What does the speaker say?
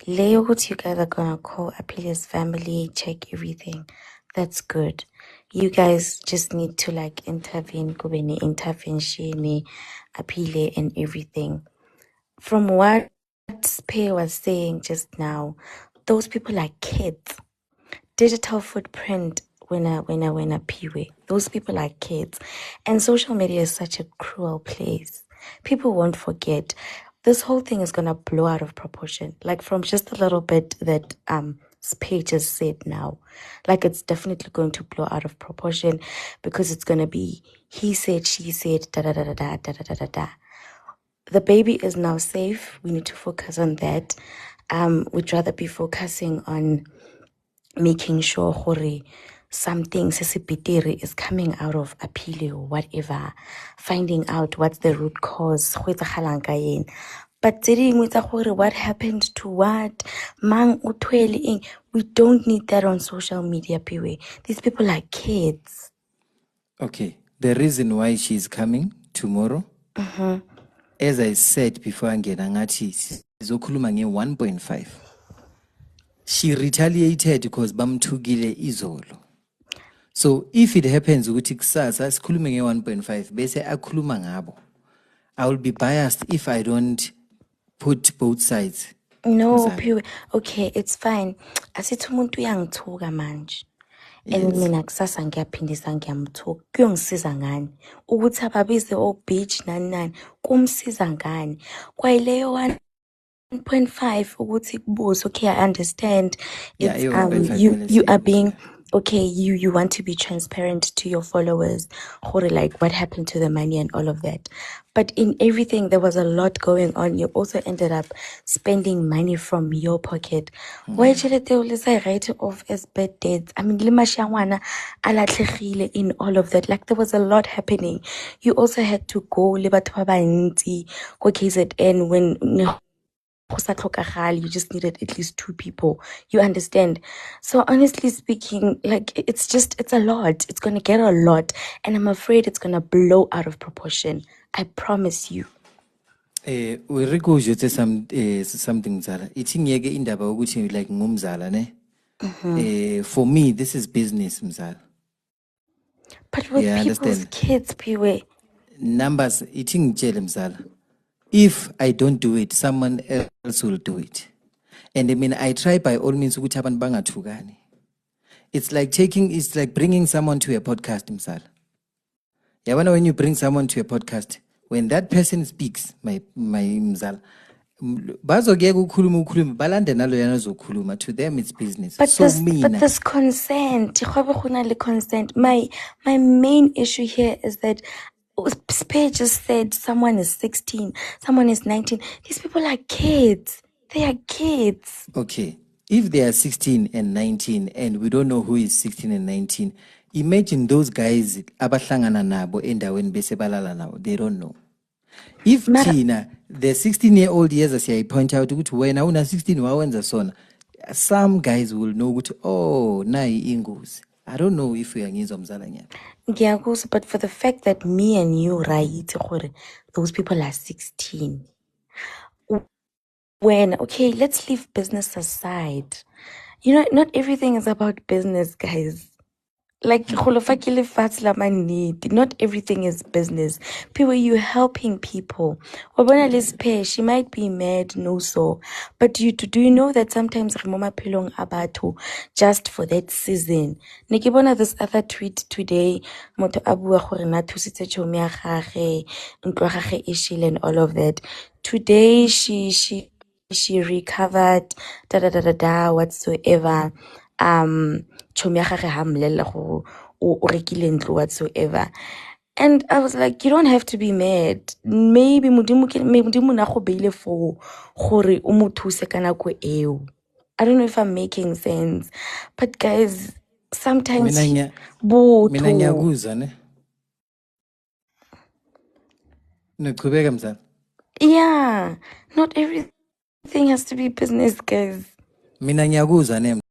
Leo, what you guys are gonna call Apelia's family, check everything. That's good. You guys just need to like intervene, kubeni intervention, Apile and everything. From what Spay was saying just now, those people are kids. Digital footprint when a peewee. Those people are kids. And social media is such a cruel place. People won't forget. This whole thing is gonna blow out of proportion. Like from just a little bit that Spay just said now. Like it's definitely going to blow out of proportion because it's gonna be he said, she said, da da da da da da da da da. The baby is now safe. We need to focus on that. We'd rather be focusing on making sure hore something sesipitiri is coming out of Apile or whatever, finding out what's the root cause. But what happened to what? Mang utwele, we don't need that on social media, Piwe. These people are kids. Okay, the reason why she's coming tomorrow, as I said before, Angenangati Zokuluma 1.5. She retaliated because bamthukile izolo. So if it happens ukuthi kusasa sikhulume nge 1.5 bese akhuluma ngabo, I will be biased if I don't put both sides. No, Piwe. Okay, it's fine. Asithi umuntu uyangithuka manje. And mina kusasa ngiyaphindisa ngiyamthuka kuyongisiza ngani ukuthi ababize o-beach nani nani kumsiza ngani kwayileyo 1.5 ukuthi kubuze. Okay, I understand. It's you are being okay, you want to be transparent to your followers, like what happened to the money and all of that. But in everything there was a lot going on. You also ended up spending money from your pocket. Why did they write it off as bad debts? I mean, in all of that. Like there was a lot happening. You also had to go KZN when you just needed at least 2 people. You understand? So honestly speaking, like it's a lot. It's gonna get a lot, and I'm afraid it's gonna blow out of proportion. I promise you. We recognize something Zara. It's ngeke indaba ukuthi like ngumzala ne. For me this is business mzala. But with people's understand? Kids, Piwe. Numbers ithi ngitshele mzala. If I don't do it, someone else will do it. And I mean, I try by all means ukuthi abantu bangathukani. It's like bringing someone to a podcast himself. Yeah, when you bring someone to a podcast, when that person speaks, my mzala, to them it's business. But this consent. My main issue here is that Spay just said someone is 16, someone is 19. These people are kids. They are kids. Okay. If they are 16 and 19 and we don't know who is 16 and 19, imagine those guys abahlangana nabo endaweni bese balala nabo. They don't know. If Tina, the 16-year-old years as I point out when I was 16 wawenza sona, some guys will know ukuthi oh nayi ingozi. I don't know if we are ngizwa mzala nyana. But for the fact that me and you right, those people are 16. Okay, let's leave business aside. You know, not everything is about business, guys. Like, not everything is business. People, you're helping people. She might be mad, no so. But do you know that sometimes remoma pelong abato just for that season? Nikibona this other tweet today, moto abua gore na thusitse chomi ya gage, ntlo ya gage e shile and all of that. Today she recovered whatsoever. Chomi ya gage ha mmolelela gore o rekile ntlo whatsoever. And I was like, you don't have to be mad. Maybe modimo na go beile for gore o mo thuse ka nako eo. I don't know if I'm making sense. But guys, sometimes mina ngiyakuzwa ne. Nochubeka mzala. Yeah, not everything has to be business, guys. Mina ngiyakuzwa ne.